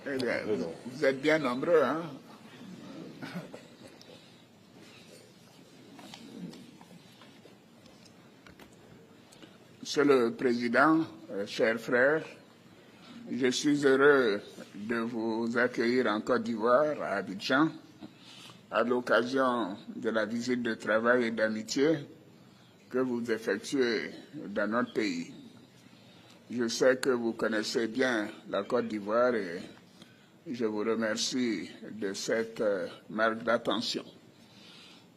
Eh bien, vous êtes bien nombreux, hein? Monsieur le Président, chers frères, je suis heureux de vous accueillir en Côte d'Ivoire, à Abidjan, à l'occasion de la visite de travail et d'amitié que vous effectuez dans notre pays. Je sais que vous connaissez bien la Côte d'Ivoire et je vous remercie de cette marque d'attention.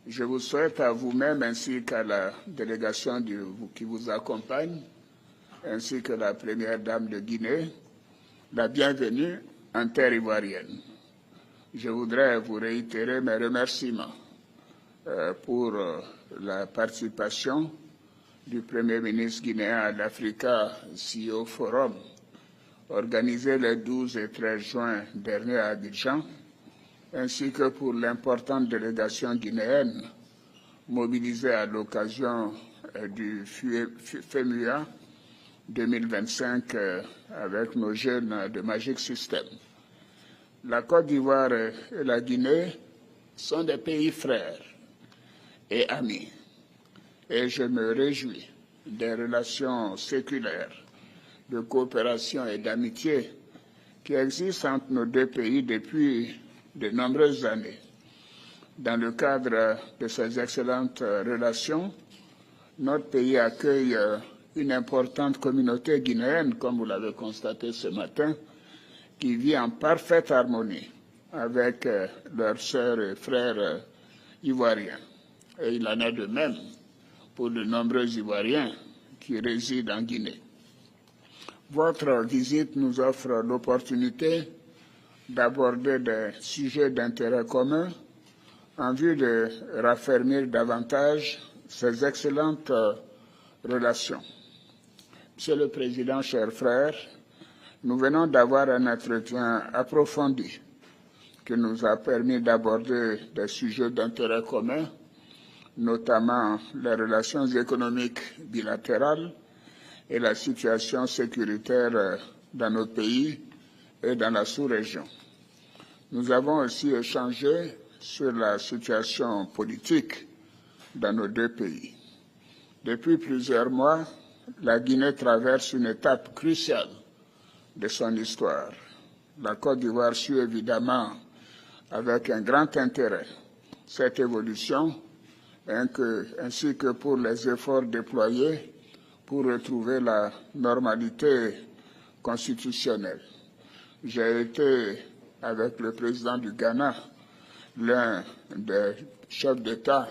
Je vous souhaite à vous-même ainsi qu'à la délégation qui vous accompagne, ainsi que la première dame de Guinée, la bienvenue en terre ivoirienne. Je voudrais vous réitérer mes remerciements pour la participation du Premier ministre guinéen à l'Africa CEO Forum, organisé les 12 et 13 juin dernier à Abidjan, ainsi que pour l'importante délégation guinéenne mobilisée à l'occasion du FEMUA 2025 avec nos jeunes de Magic System. La Côte d'Ivoire et la Guinée sont des pays frères et amis, et je me réjouis des relations séculaires de coopération et d'amitié qui existent entre nos deux pays depuis de nombreuses années. Dans le cadre de ces excellentes relations, notre pays accueille une importante communauté guinéenne, comme vous l'avez constaté ce matin, qui vit en parfaite harmonie avec leurs sœurs et frères ivoiriens. Et il en est de même pour de nombreux Ivoiriens qui résident en Guinée. Votre visite nous offre l'opportunité d'aborder des sujets d'intérêt commun en vue de raffermir davantage ces excellentes relations. Monsieur le Président, chers frères, nous venons d'avoir un entretien approfondi qui nous a permis d'aborder des sujets d'intérêt commun, notamment les relations économiques bilatérales et la situation sécuritaire dans notre pays et dans la sous-région. Nous avons aussi échangé sur la situation politique dans nos deux pays. Depuis plusieurs mois, la Guinée traverse une étape cruciale de son histoire. La Côte d'Ivoire suit évidemment avec un grand intérêt cette évolution, ainsi que pour les efforts déployés pour retrouver la normalité constitutionnelle. J'ai été, avec le président du Ghana, l'un des chefs d'État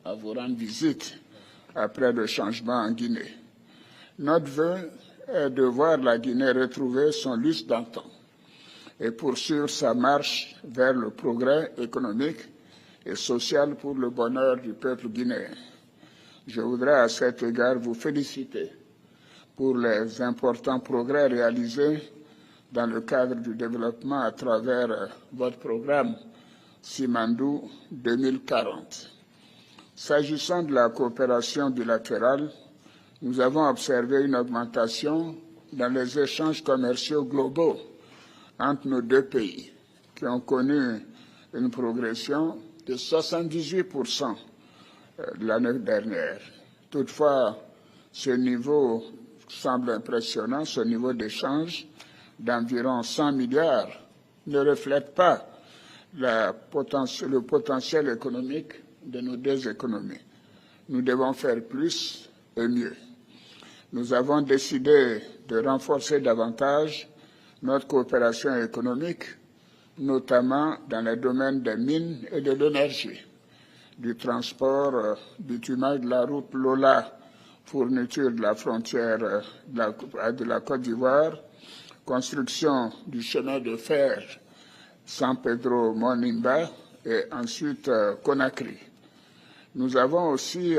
à vous rendre visite après le changement en Guinée. Notre vœu est de voir la Guinée retrouver son lustre d'antan et poursuivre sa marche vers le progrès économique et social pour le bonheur du peuple guinéen. Je voudrais à cet égard vous féliciter pour les importants progrès réalisés dans le cadre du développement à travers votre programme Simandou 2040. S'agissant de la coopération bilatérale, nous avons observé une augmentation dans les échanges commerciaux globaux entre nos deux pays, qui ont connu une progression de 78% l'année dernière. Toutefois, ce niveau semble impressionnant, ce niveau d'échange d'environ 100 milliards ne reflète pas le potentiel économique de nos deux économies. Nous devons faire plus et mieux. Nous avons décidé de renforcer davantage notre coopération économique, notamment dans les domaines des mines et de l'énergie, du transport, bitumage de la route Lola, fourniture de la frontière de la Côte d'Ivoire, construction du chemin de fer San Pedro-Monimba et ensuite Conakry. Nous avons aussi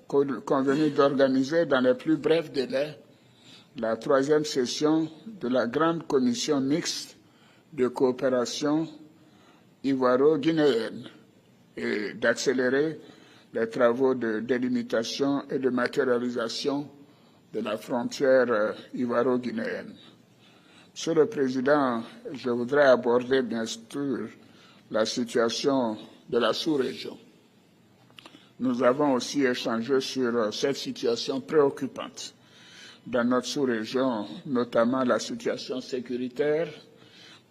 convenu d'organiser dans les plus brefs délais la 3e session de la grande commission mixte de coopération ivoiro-guinéenne et d'accélérer les travaux de délimitation et de matérialisation de la frontière ivoiro-guinéenne. Monsieur le Président, je voudrais aborder bien sûr la situation de la sous-région. Nous avons aussi échangé sur cette situation préoccupante dans notre sous-région, notamment la situation sécuritaire,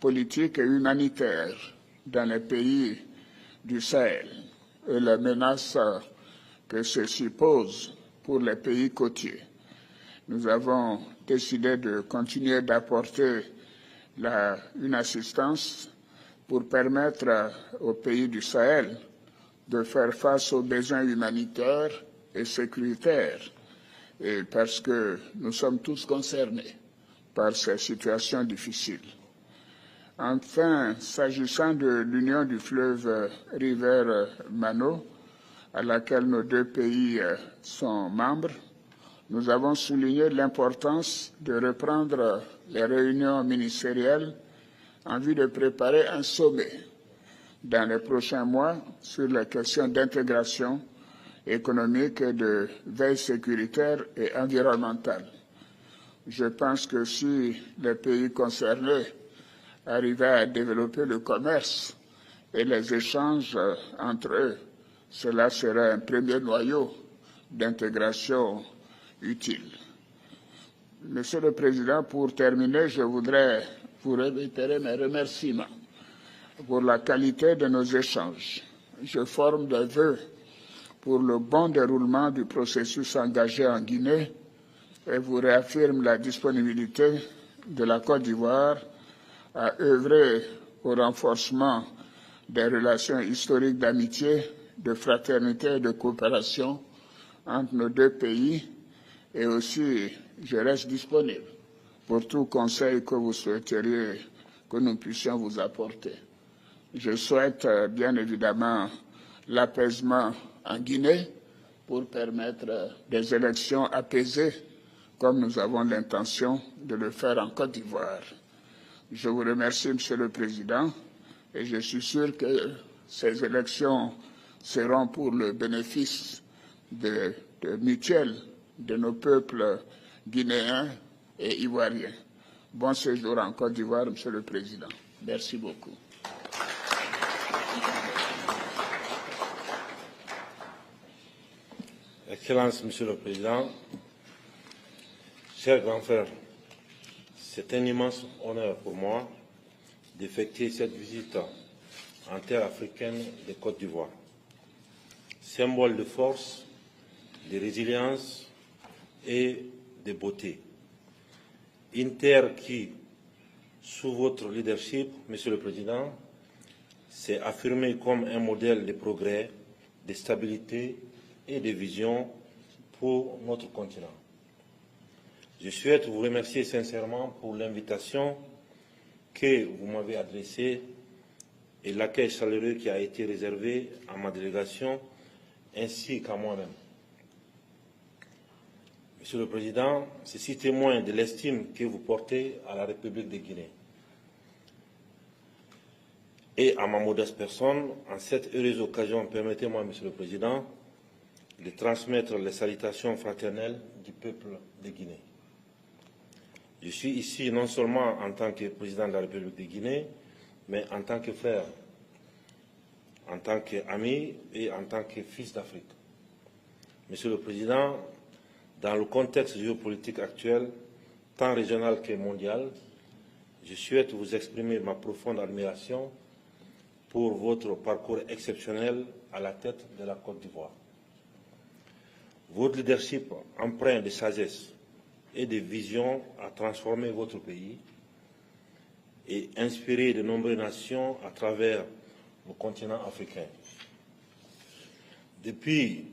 politique et humanitaire dans les pays du Sahel et les menaces que ceci pose pour les pays côtiers. Nous avons décidé de continuer d'apporter une assistance pour permettre aux pays du Sahel de faire face aux besoins humanitaires et sécuritaires, et parce que nous sommes tous concernés par ces situations difficiles. Enfin, s'agissant de l'Union du fleuve River-Mano, à laquelle nos deux pays sont membres, nous avons souligné l'importance de reprendre les réunions ministérielles en vue de préparer un sommet dans les prochains mois sur les questions d'intégration économique et de veille sécuritaire et environnementale. Je pense que si les pays concernés arrivaient à développer le commerce et les échanges entre eux, cela serait un premier noyau d'intégration utile. Monsieur le Président, pour terminer, je voudrais vous réitérer mes remerciements pour la qualité de nos échanges. Je forme des vœux pour le bon déroulement du processus engagé en Guinée et vous réaffirme la disponibilité de la Côte d'Ivoire à œuvrer au renforcement des relations historiques d'amitié, de fraternité et de coopération entre nos deux pays, et aussi je reste disponible pour tout conseil que vous souhaiteriez que nous puissions vous apporter. Je souhaite bien évidemment l'apaisement en Guinée pour permettre des élections apaisées comme nous avons l'intention de le faire en Côte d'Ivoire. Je vous remercie, Monsieur le Président, et je suis sûr que ces élections seront pour le bénéfice mutuel de nos peuples guinéens et ivoiriens. Bon séjour en Côte d'Ivoire, Monsieur le Président. Merci beaucoup. Excellence, Monsieur le Président, chers grands frères, c'est un immense honneur pour moi d'effectuer cette visite en terre africaine de Côte d'Ivoire, symbole de force, de résilience et de beauté. Une terre qui, sous votre leadership, Monsieur le Président, s'est affirmée comme un modèle de progrès, de stabilité et de vision pour notre continent. Je souhaite vous remercier sincèrement pour l'invitation que vous m'avez adressée et l'accueil chaleureux qui a été réservé à ma délégation ainsi qu'à moi-même. Monsieur le Président, ceci témoigne de l'estime que vous portez à la République de Guinée. Et à ma modeste personne, en cette heureuse occasion, permettez-moi, Monsieur le Président, de transmettre les salutations fraternelles du peuple de Guinée. Je suis ici non seulement en tant que président de la République de Guinée, mais en tant que frère, en tant qu'ami et en tant que fils d'Afrique. Monsieur le Président, dans le contexte géopolitique actuel, tant régional que mondial, je souhaite vous exprimer ma profonde admiration pour votre parcours exceptionnel à la tête de la Côte d'Ivoire. Votre leadership empreint de sagesse et de vision a transformé votre pays et inspiré de nombreuses nations à travers le continent africain. Depuis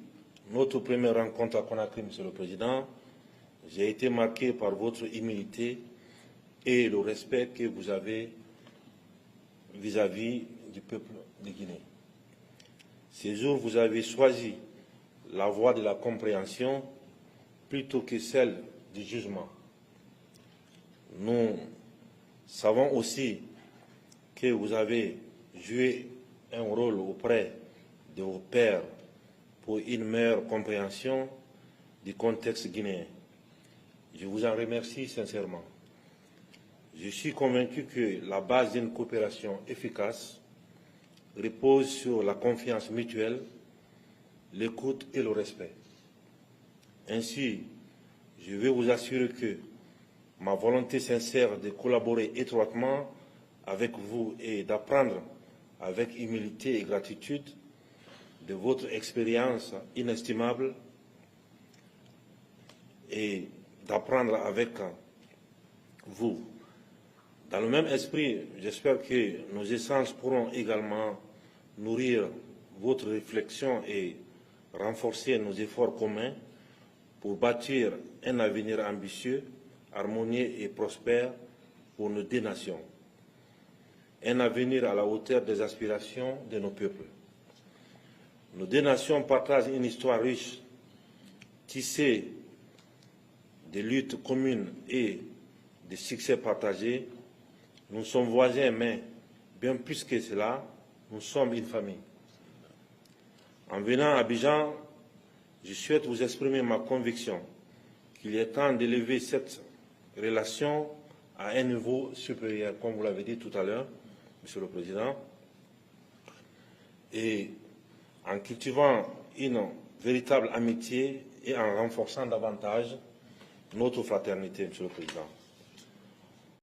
notre première rencontre à Conakry, Monsieur le Président, j'ai été marqué par votre humilité et le respect que vous avez vis-à-vis du peuple de Guinée. Ces jours, vous avez choisi la voie de la compréhension plutôt que celle du jugement. Nous savons aussi que vous avez joué un rôle auprès de vos pairs pour une meilleure compréhension du contexte guinéen. Je vous en remercie sincèrement. Je suis convaincu que la base d'une coopération efficace repose sur la confiance mutuelle, l'écoute et le respect. Ainsi, je veux vous assurer que ma volonté sincère de collaborer étroitement avec vous et d'apprendre avec humilité et gratitude de votre expérience inestimable et d'apprendre avec vous. Dans le même esprit, j'espère que nos échanges pourront également nourrir votre réflexion et renforcer nos efforts communs pour bâtir un avenir ambitieux, harmonieux et prospère pour nos deux nations. Un avenir à la hauteur des aspirations de nos peuples. Nos deux nations partagent une histoire riche, tissée de luttes communes et de succès partagés. Nous sommes voisins, mais bien plus que cela, nous sommes une famille. En venant à Abidjan, je souhaite vous exprimer ma conviction qu'il est temps d'élever cette relation à un niveau supérieur, comme vous l'avez dit tout à l'heure, Monsieur le Président, et en cultivant une véritable amitié et en renforçant davantage notre fraternité, Monsieur le Président.